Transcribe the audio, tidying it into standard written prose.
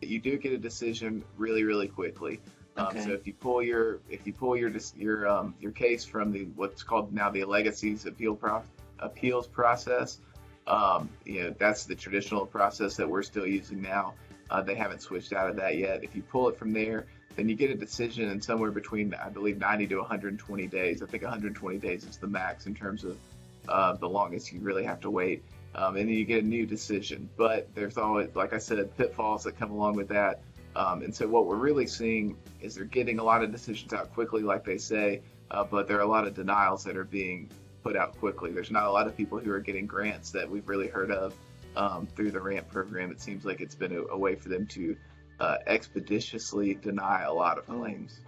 you do get a decision really, really quickly. So Okay. if you pull your case from the what's called now the Legacies appeals process, that's the traditional process that we're still using now. They haven't switched out of that yet. If you pull it from there, then you get a decision in somewhere between, I believe, 90 to 120 days. I think 120 days is the max in terms of the longest you really have to wait. And then you get a new decision. But there's always, like I said, pitfalls that come along with that. And so what we're really seeing is they're getting a lot of decisions out quickly, like they say, but there are a lot of denials that are being put out quickly. There's not a lot of people who are getting grants that we've really heard of through the RAMP program. It seems like it's been a way for them to expeditiously deny a lot of Oh, claims.